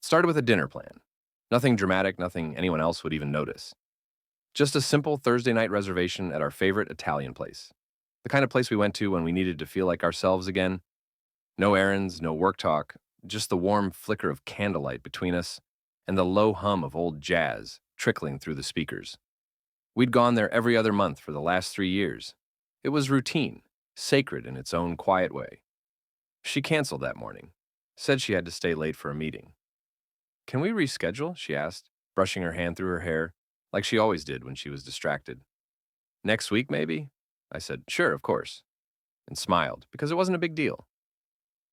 Started with a dinner plan. Nothing dramatic, nothing anyone else would even notice. Just a simple Thursday night reservation at our favorite Italian place. The kind of place we went to when we needed to feel like ourselves again. No errands, no work talk, just the warm flicker of candlelight between us and the low hum of old jazz trickling through the speakers. We'd gone there every other month for the last 3 years. It was routine, sacred in its own quiet way. She canceled that morning, said she had to stay late for a meeting. Can we reschedule? She asked, brushing her hand through her hair, like she always did when she was distracted. Next week, maybe? I said, sure, of course, and smiled because it wasn't a big deal.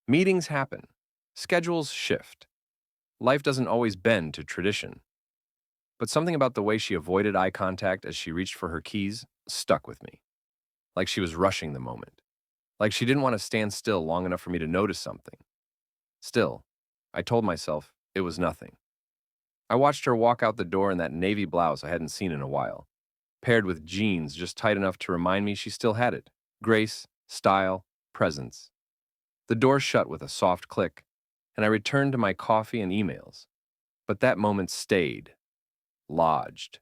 Meetings happen. Schedules shift. Life doesn't always bend to tradition. But something about the way she avoided eye contact as she reached for her keys stuck with me. Like she was rushing the moment. Like she didn't want to stand still long enough for me to notice something. Still, I told myself it was nothing. I watched her walk out the door in that navy blouse I hadn't seen in a while, paired with jeans just tight enough to remind me she still had it. Grace, style, presence. The door shut with a soft click, and I returned to my coffee and emails. But that moment stayed, lodged.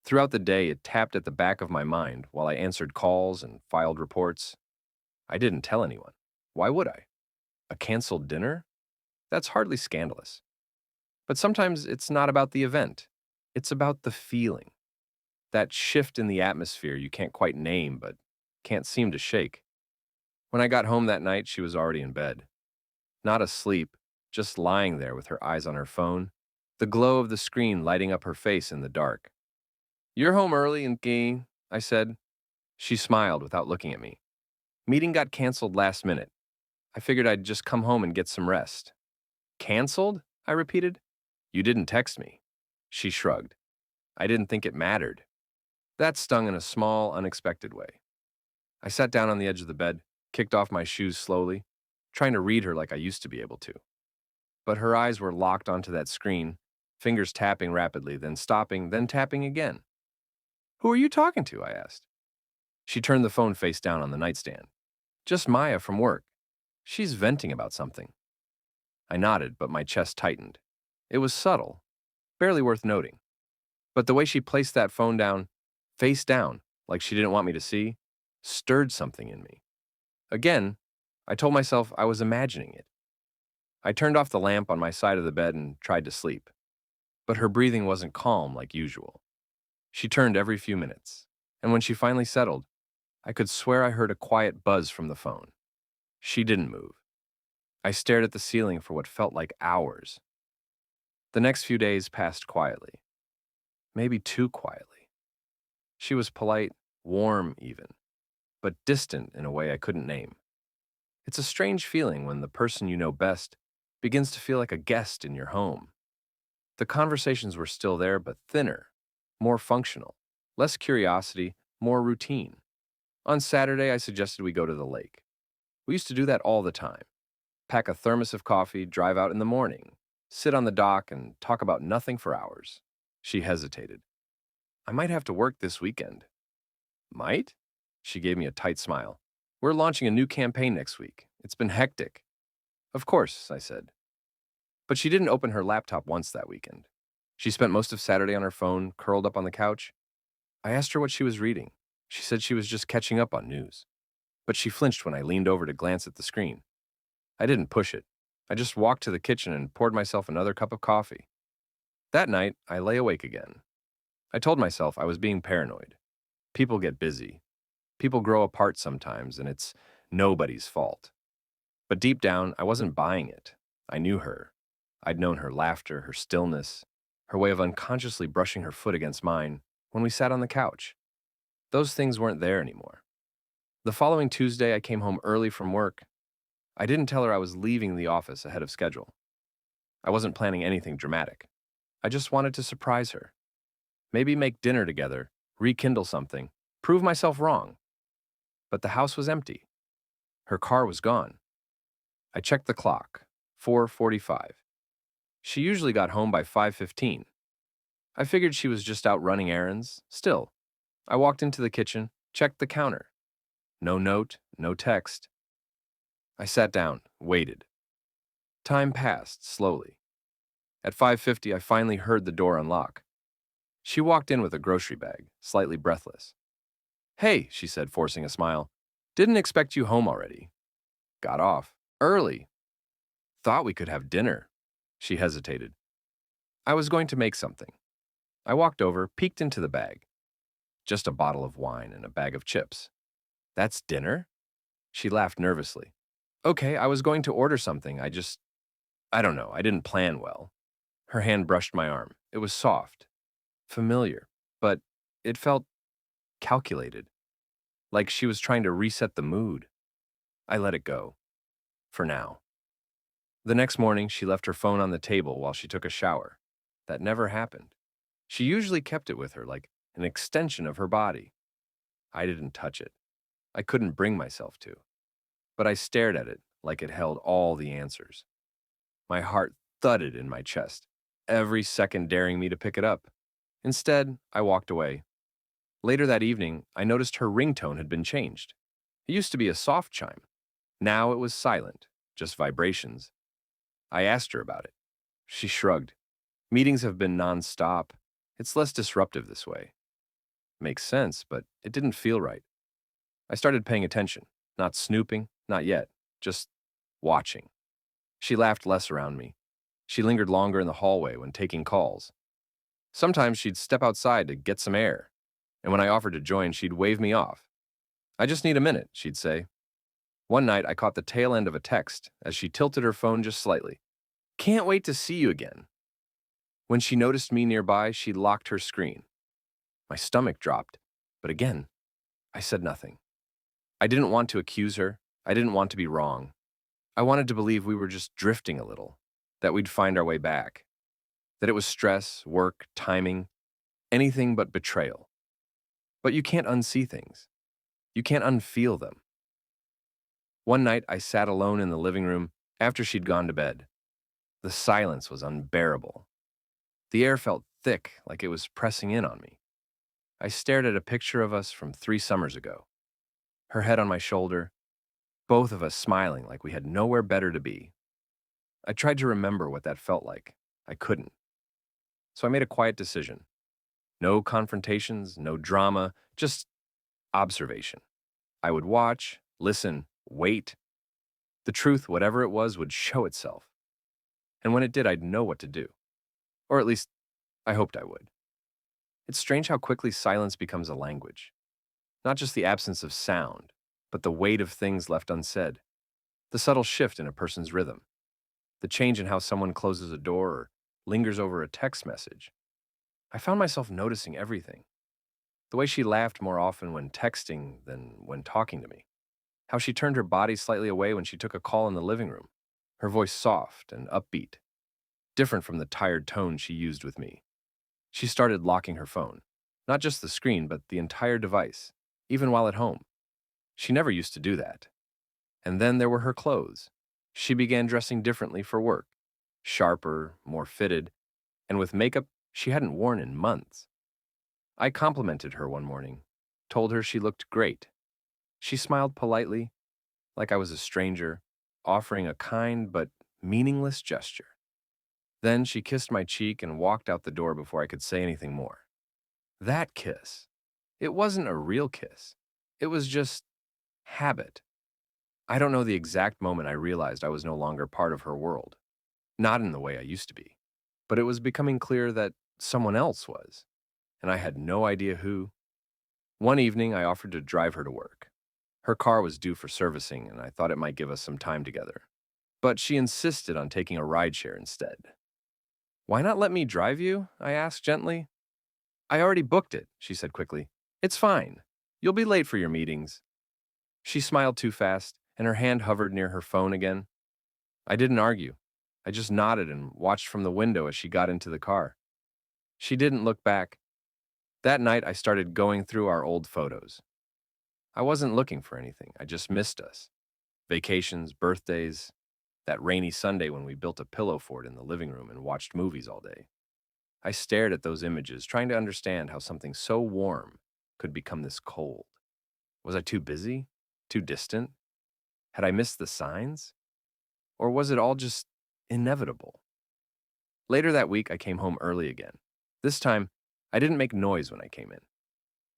Throughout the day, it tapped at the back of my mind while I answered calls and filed reports. I didn't tell anyone. Why would I? A canceled dinner? That's hardly scandalous. But sometimes it's not about the event. It's about the feeling. That shift in the atmosphere you can't quite name but can't seem to shake. When I got home that night, she was already in bed. Not asleep, just lying there with her eyes on her phone, the glow of the screen lighting up her face in the dark. You're home early, Inky, I said. She smiled without looking at me. Meeting got canceled last minute. I figured I'd just come home and get some rest. Canceled? I repeated. You didn't text me. She shrugged. I didn't think it mattered. That stung in a small, unexpected way. I sat down on the edge of the bed, kicked off my shoes slowly, trying to read her like I used to be able to. But her eyes were locked onto that screen, fingers tapping rapidly, then stopping, then tapping again. Who are you talking to? I asked. She turned the phone face down on the nightstand. Just Maya from work. She's venting about something. I nodded, but my chest tightened. It was subtle, barely worth noting. But the way she placed that phone down, face down, like she didn't want me to see, stirred something in me. Again, I told myself I was imagining it. I turned off the lamp on my side of the bed and tried to sleep. But her breathing wasn't calm like usual. She turned every few minutes, and when she finally settled, I could swear I heard a quiet buzz from the phone. She didn't move. I stared at the ceiling for what felt like hours. The next few days passed quietly. Maybe too quietly. She was polite, warm even, but distant in a way I couldn't name. It's a strange feeling when the person you know best begins to feel like a guest in your home. The conversations were still there, but thinner, more functional, less curiosity, more routine. On Saturday, I suggested we go to the lake. We used to do that all the time. Pack a thermos of coffee, drive out in the morning, sit on the dock, and talk about nothing for hours. She hesitated. I might have to work this weekend. Might? She gave me a tight smile. We're launching a new campaign next week. It's been hectic. Of course, I said. But she didn't open her laptop once that weekend. She spent most of Saturday on her phone, curled up on the couch. I asked her what she was reading. She said she was just catching up on news. But she flinched when I leaned over to glance at the screen. I didn't push it. I just walked to the kitchen and poured myself another cup of coffee. That night, I lay awake again. I told myself I was being paranoid. People get busy. People grow apart sometimes, and it's nobody's fault. But deep down, I wasn't buying it. I knew her. I'd known her laughter, her stillness, her way of unconsciously brushing her foot against mine when we sat on the couch. Those things weren't there anymore. The following Tuesday, I came home early from work. I didn't tell her I was leaving the office ahead of schedule. I wasn't planning anything dramatic. I just wanted to surprise her. Maybe make dinner together, rekindle something, prove myself wrong. But the house was empty. Her car was gone. I checked the clock, 4:45. She usually got home by 5:15. I figured she was just out running errands. Still, I walked into the kitchen, checked the counter. No note, no text. I sat down, waited. Time passed slowly. At 5:50, I finally heard the door unlock. She walked in with a grocery bag, slightly breathless. "Hey," she said, forcing a smile. "Didn't expect you home already." "Got off. Early. Thought we could have dinner." She hesitated. "I was going to make something." I walked over, peeked into the bag. Just a bottle of wine and a bag of chips. "That's dinner?" She laughed nervously. "Okay, I was going to order something. I don't know, I didn't plan well." Her hand brushed my arm. It was soft, familiar, but it felt calculated, like she was trying to reset the mood. I let it go. For now. The next morning, she left her phone on the table while she took a shower. That never happened. She usually kept it with her, like an extension of her body. I didn't touch it. I couldn't bring myself to. But I stared at it like it held all the answers. My heart thudded in my chest, every second daring me to pick it up. Instead, I walked away. Later that evening, I noticed her ringtone had been changed. It used to be a soft chime. Now it was silent, just vibrations. I asked her about it. She shrugged. "Meetings have been non-stop. It's less disruptive this way." Makes sense, but it didn't feel right. I started paying attention, not snooping, not yet, just watching. She laughed less around me. She lingered longer in the hallway when taking calls. Sometimes she'd step outside to get some air, and when I offered to join, she'd wave me off. "I just need a minute," she'd say. One night, I caught the tail end of a text as she tilted her phone just slightly. "Can't wait to see you again." When she noticed me nearby, she locked her screen. My stomach dropped, but again, I said nothing. I didn't want to accuse her. I didn't want to be wrong. I wanted to believe we were just drifting a little, that we'd find our way back, that it was stress, work, timing, anything but betrayal. But you can't unsee things. You can't unfeel them. One night, I sat alone in the living room after she'd gone to bed. The silence was unbearable. The air felt thick, like it was pressing in on me. I stared at a picture of us from 3 summers ago. Her head on my shoulder, both of us smiling like we had nowhere better to be. I tried to remember what that felt like. I couldn't. So I made a quiet decision. No confrontations, no drama, just observation. I would watch, listen, wait. The truth, whatever it was, would show itself. And when it did, I'd know what to do. Or at least, I hoped I would. It's strange how quickly silence becomes a language. Not just the absence of sound, but the weight of things left unsaid. The subtle shift in a person's rhythm. The change in how someone closes a door or lingers over a text message. I found myself noticing everything. The way she laughed more often when texting than when talking to me. How she turned her body slightly away when she took a call in the living room. Her voice soft and upbeat, different from the tired tone she used with me. She started locking her phone. Not just the screen, but the entire device, even while at home. She never used to do that. And then there were her clothes. She began dressing differently for work. Sharper, more fitted, and with makeup she hadn't worn in months. I complimented her one morning, told her she looked great. She smiled politely, like I was a stranger, offering a kind but meaningless gesture. Then she kissed my cheek and walked out the door before I could say anything more. That kiss. It wasn't a real kiss. It was just habit. I don't know the exact moment I realized I was no longer part of her world. Not in the way I used to be. But it was becoming clear that someone else was, and I had no idea who. One evening, I offered to drive her to work. Her car was due for servicing, and I thought it might give us some time together. But she insisted on taking a rideshare instead. "Why not let me drive you?" I asked gently. "I already booked it," she said quickly. "It's fine. You'll be late for your meetings." She smiled too fast, and her hand hovered near her phone again. I didn't argue. I just nodded and watched from the window as she got into the car. She didn't look back. That night, I started going through our old photos. I wasn't looking for anything. I just missed us. Vacations, birthdays, that rainy Sunday when we built a pillow fort in the living room and watched movies all day. I stared at those images, trying to understand how something so warm could become this cold. Was I too busy? Too distant? Had I missed the signs? Or was it all just inevitable? Later that week, I came home early again. This time, I didn't make noise when I came in.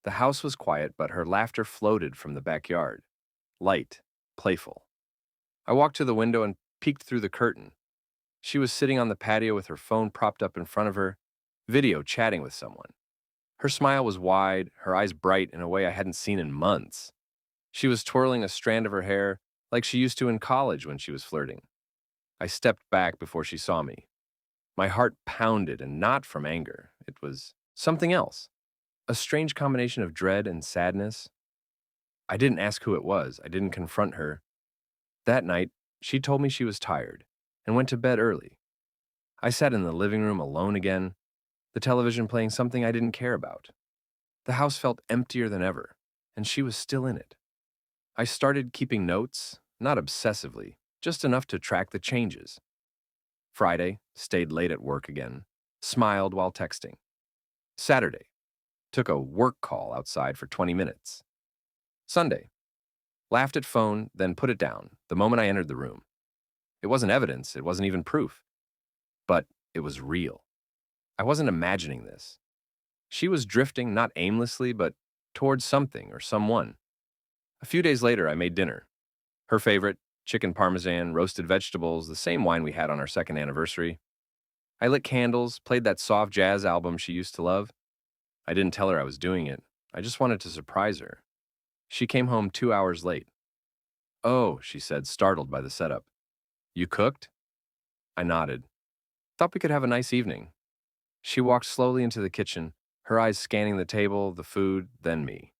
The house was quiet, but her laughter floated from the backyard, light, playful. I walked to the window and peeked through the curtain. She was sitting on the patio with her phone propped up in front of her, video chatting with someone. Her smile was wide, her eyes bright in a way I hadn't seen in months. She was twirling a strand of her hair like she used to in college when she was flirting. I stepped back before she saw me. My heart pounded, and not from anger. It was something else. A strange combination of dread and sadness. I didn't ask who it was. I didn't confront her. That night, she told me she was tired and went to bed early. I sat in the living room alone again, the television playing something I didn't care about. The house felt emptier than ever, and she was still in it. I started keeping notes, not obsessively, just enough to track the changes. Friday, stayed late at work again, smiled while texting. Saturday, took a work call outside for 20 minutes. Sunday, laughed at phone, then put it down the moment I entered the room. It wasn't evidence, it wasn't even proof, but it was real. I wasn't imagining this. She was drifting, not aimlessly, but towards something or someone. A few days later, I made dinner. Her favorite, chicken parmesan, roasted vegetables, the same wine we had on our second anniversary. I lit candles, played that soft jazz album she used to love. I didn't tell her I was doing it. I just wanted to surprise her. She came home 2 hours late. "Oh," she said, startled by the setup. "You cooked?" I nodded. "Thought we could have a nice evening." She walked slowly into the kitchen, her eyes scanning the table, the food, then me.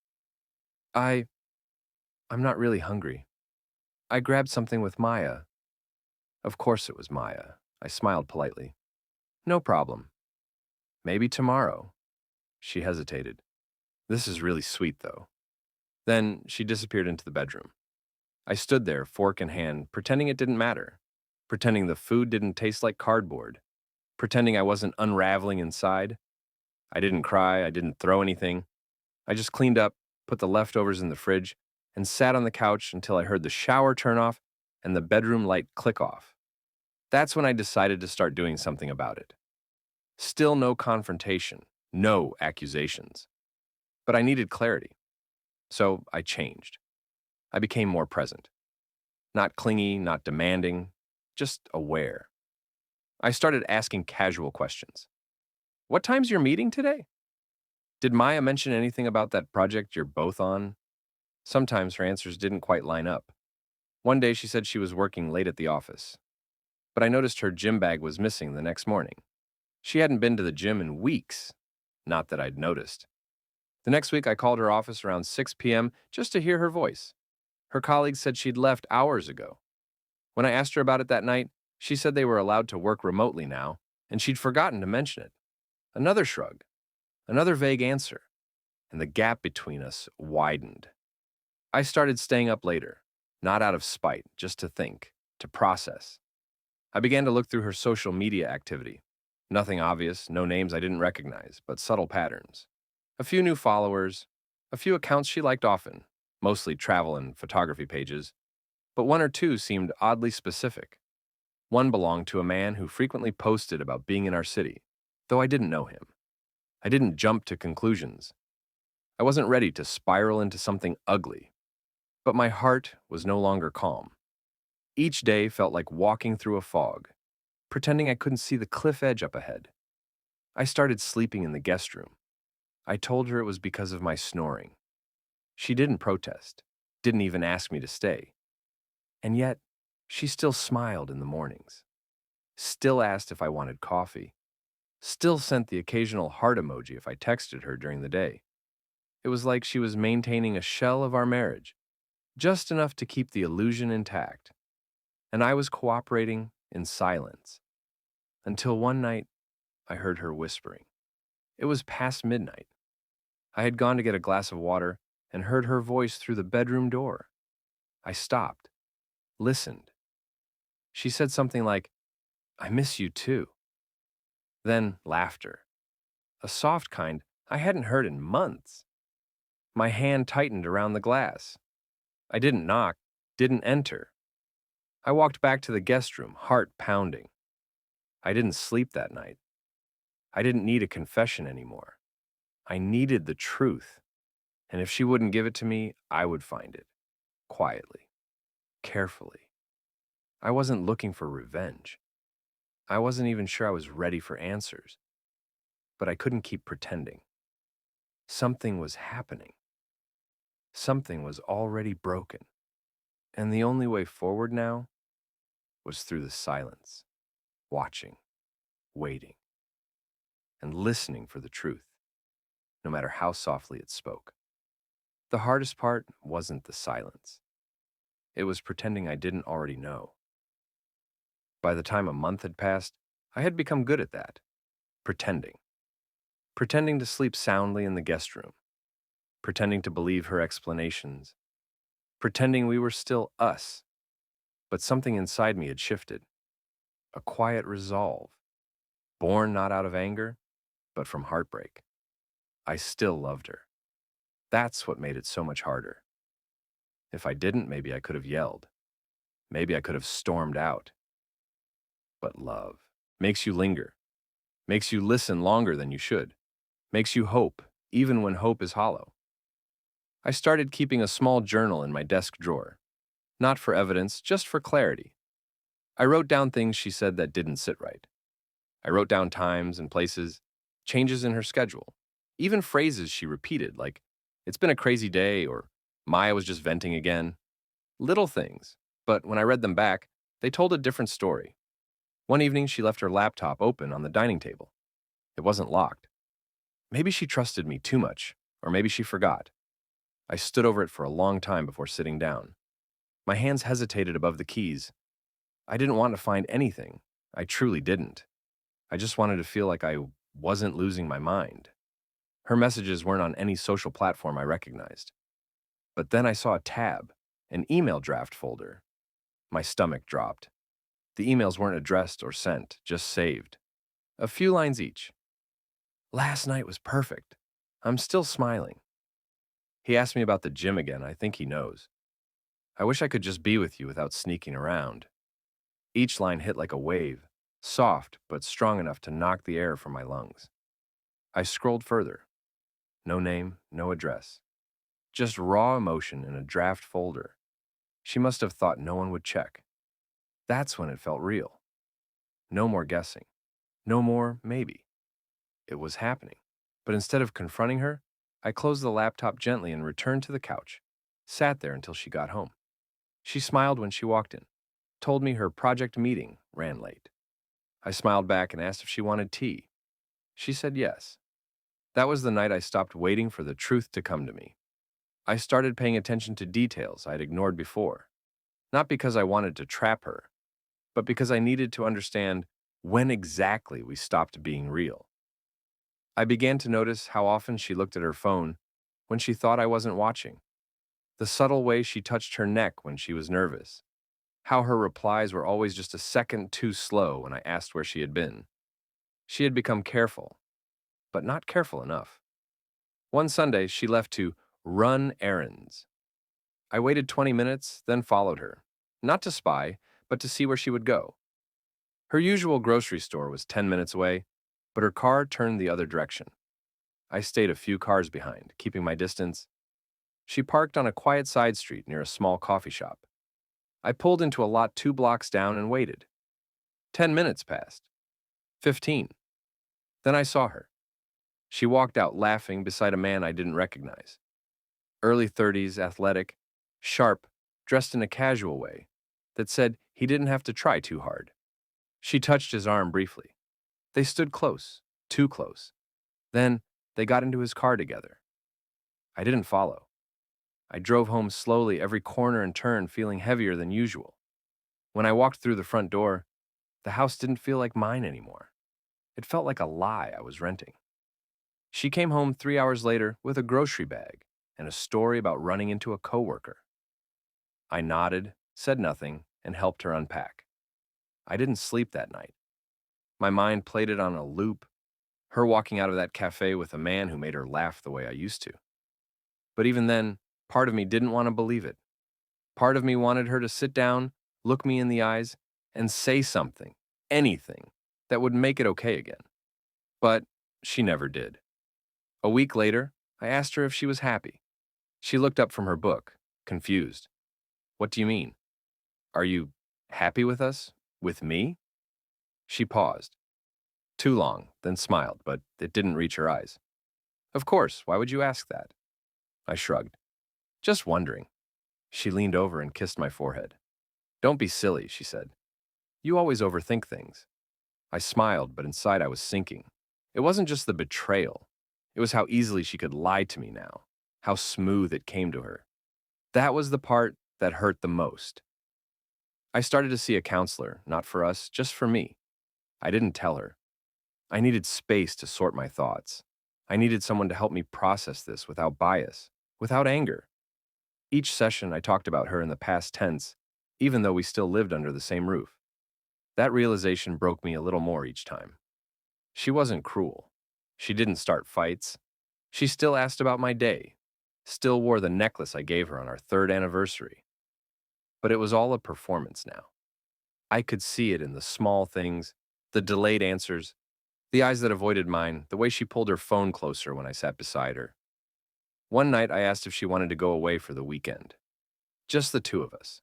I, I'm not really hungry. I grabbed something with Maya." Of course it was Maya. I smiled politely. "No problem. Maybe tomorrow." She hesitated. "This is really sweet, though." Then she disappeared into the bedroom. I stood there, fork in hand, pretending it didn't matter, pretending the food didn't taste like cardboard, pretending I wasn't unraveling inside. I didn't cry, I didn't throw anything. I just cleaned up, put the leftovers in the fridge, and sat on the couch until I heard the shower turn off and the bedroom light click off. That's when I decided to start doing something about it. Still no confrontation, no accusations. But I needed clarity. So I changed. I became more present. Not clingy, not demanding, just aware. I started asking casual questions. "What time's your meeting today? Did Maya mention anything about that project you're both on?" Sometimes her answers didn't quite line up. One day she said she was working late at the office, but I noticed her gym bag was missing the next morning. She hadn't been to the gym in weeks. Not that I'd noticed. The next week I called her office around 6 p.m. just to hear her voice. Her colleagues said she'd left hours ago. When I asked her about it that night, she said they were allowed to work remotely now, and she'd forgotten to mention it. Another shrug, another vague answer, and the gap between us widened. I started staying up later, not out of spite, just to think, to process. I began to look through her social media activity. Nothing obvious, no names I didn't recognize, but subtle patterns. A few new followers, a few accounts she liked often, mostly travel and photography pages, but one or two seemed oddly specific. One belonged to a man who frequently posted about being in our city, though I didn't know him. I didn't jump to conclusions. I wasn't ready to spiral into something ugly, but my heart was no longer calm. Each day felt like walking through a fog, pretending I couldn't see the cliff edge up ahead. I started sleeping in the guest room. I told her it was because of my snoring. She didn't protest, didn't even ask me to stay. And yet, she still smiled in the mornings, still asked if I wanted coffee, still sent the occasional heart emoji if I texted her during the day. It was like she was maintaining a shell of our marriage, just enough to keep the illusion intact. And I was cooperating in silence. Until one night, I heard her whispering. It was past midnight. I had gone to get a glass of water and heard her voice through the bedroom door. I stopped, listened. She said something like, "I miss you too." Then laughter. A soft kind I hadn't heard in months. My hand tightened around the glass. I didn't knock, didn't enter. I walked back to the guest room, heart pounding. I didn't sleep that night. I didn't need a confession anymore. I needed the truth, and if she wouldn't give it to me, I would find it, quietly, carefully. I wasn't looking for revenge. I wasn't even sure I was ready for answers, but I couldn't keep pretending. Something was happening. Something was already broken, and the only way forward now was through the silence, watching, waiting, and listening for the truth, no matter how softly it spoke. The hardest part wasn't the silence. It was pretending I didn't already know. By the time a month had passed, I had become good at that. Pretending. Pretending to sleep soundly in the guest room. Pretending to believe her explanations. Pretending we were still us. But something inside me had shifted. A quiet resolve. Born not out of anger, but from heartbreak. I still loved her. That's what made it so much harder. If I didn't, maybe I could have yelled. Maybe I could have stormed out. But love makes you linger, makes you listen longer than you should, makes you hope, even when hope is hollow. I started keeping a small journal in my desk drawer, not for evidence, just for clarity. I wrote down things she said that didn't sit right. I wrote down times and places, changes in her schedule, even phrases she repeated like, "It's been a crazy day," or "Maya was just venting again." Little things, but when I read them back, they told a different story. One evening, she left her laptop open on the dining table. It wasn't locked. Maybe she trusted me too much, or maybe she forgot. I stood over it for a long time before sitting down. My hands hesitated above the keys. I didn't want to find anything. I truly didn't. I just wanted to feel like I wasn't losing my mind. Her messages weren't on any social platform I recognized. But then I saw a tab, an email draft folder. My stomach dropped. The emails weren't addressed or sent, just saved. A few lines each. "Last night was perfect. I'm still smiling. He asked me about the gym again. I think he knows. I wish I could just be with you without sneaking around." Each line hit like a wave, soft but strong enough to knock the air from my lungs. I scrolled further. No name, no address. Just raw emotion in a draft folder. She must have thought no one would check. That's when it felt real. No more guessing. No more maybe. It was happening. But instead of confronting her, I closed the laptop gently and returned to the couch. Sat there until she got home. She smiled when she walked in. Told me her project meeting ran late. I smiled back and asked if she wanted tea. She said yes. That was the night I stopped waiting for the truth to come to me. I started paying attention to details I'd ignored before. Not because I wanted to trap her, but because I needed to understand when exactly we stopped being real. I began to notice how often she looked at her phone when she thought I wasn't watching. The subtle way she touched her neck when she was nervous. How her replies were always just a second too slow when I asked where she had been. She had become careful, but not careful enough. One Sunday, she left to run errands. I waited 20 minutes, then followed her. Not to spy, but to see where she would go. Her usual grocery store was 10 minutes away, but her car turned the other direction. I stayed a few cars behind, keeping my distance. She parked on a quiet side street near a small coffee shop. I pulled into a lot 2 blocks down and waited. 10 minutes passed. 15. Then I saw her. She walked out laughing beside a man I didn't recognize. Early 30s, athletic, sharp, dressed in a casual way that said he didn't have to try too hard. She touched his arm briefly. They stood close, too close. Then they got into his car together. I didn't follow. I drove home slowly, every corner and turn feeling heavier than usual. When I walked through the front door, the house didn't feel like mine anymore. It felt like a lie I was renting. She came home 3 hours later with a grocery bag and a story about running into a coworker. I nodded, said nothing, and helped her unpack. I didn't sleep that night. My mind played it on a loop, her walking out of that cafe with a man who made her laugh the way I used to. But even then, part of me didn't want to believe it. Part of me wanted her to sit down, look me in the eyes, and say something, anything, that would make it okay again. But she never did. A week later, I asked her if she was happy. She looked up from her book, confused. What do you mean? Are you happy with us? With me? She paused. Too long, then smiled, but it didn't reach her eyes. Of course, why would you ask that? I shrugged. Just wondering. She leaned over and kissed my forehead. Don't be silly, she said. You always overthink things. I smiled, but inside I was sinking. It wasn't just the betrayal. It was how easily she could lie to me now, how smooth it came to her. That was the part that hurt the most. I started to see a counselor, not for us, just for me. I didn't tell her. I needed space to sort my thoughts. I needed someone to help me process this without bias, without anger. Each session I talked about her in the past tense, even though we still lived under the same roof. That realization broke me a little more each time. She wasn't cruel. She didn't start fights. She still asked about my day, still wore the necklace I gave her on our 3rd anniversary. But it was all a performance now. I could see it in the small things, the delayed answers, the eyes that avoided mine, the way she pulled her phone closer when I sat beside her. One night I asked if she wanted to go away for the weekend. Just the two of us.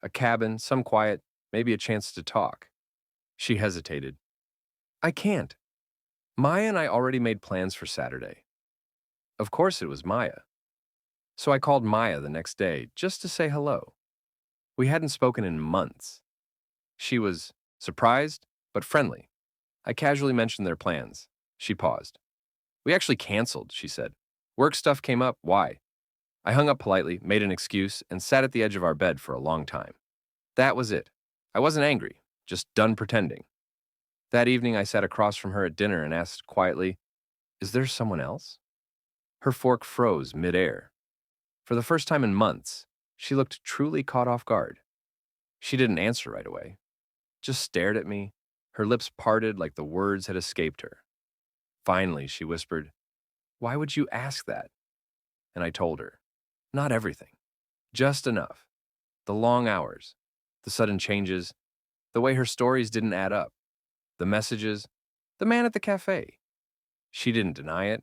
A cabin, some quiet, maybe a chance to talk. She hesitated. I can't. Maya and I already made plans for Saturday. Of course it was Maya. So I called Maya the next day just to say hello. We hadn't spoken in months. She was surprised, but friendly. I casually mentioned their plans. She paused. We actually canceled, she said. Work stuff came up. Why? I hung up politely, made an excuse, and sat at the edge of our bed for a long time. That was it. I wasn't angry, just done pretending. That evening, I sat across from her at dinner and asked quietly, Is there someone else? Her fork froze midair. For the first time in months, she looked truly caught off guard. She didn't answer right away, just stared at me, her lips parted like the words had escaped her. Finally, she whispered, Why would you ask that? And I told her, not everything, just enough. The long hours, the sudden changes, the way her stories didn't add up, the messages, the man at the cafe. She didn't deny it.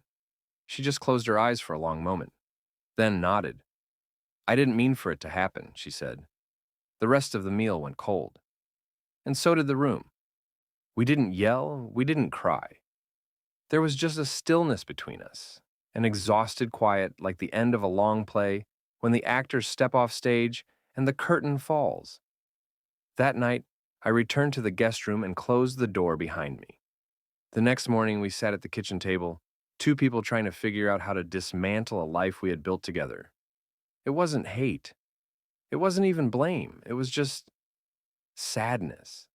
She just closed her eyes for a long moment, then nodded. I didn't mean for it to happen, she said. The rest of the meal went cold. And so did the room. We didn't yell, we didn't cry. There was just a stillness between us, an exhausted quiet like the end of a long play when the actors step off stage and the curtain falls. That night, I returned to the guest room and closed the door behind me. The next morning, we sat at the kitchen table, two people trying to figure out how to dismantle a life we had built together. It wasn't hate. It wasn't even blame. It was just sadness.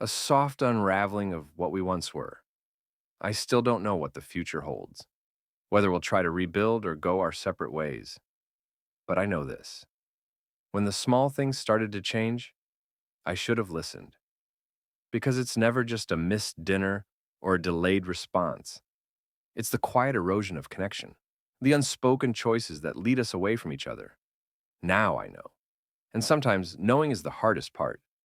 A soft unraveling of what we once were. I still don't know what the future holds, whether we'll try to rebuild or go our separate ways. But I know this. When the small things started to change, I should have listened. Because it's never just a missed dinner or a delayed response. It's the quiet erosion of connection, the unspoken choices that lead us away from each other. Now I know. And sometimes knowing is the hardest part.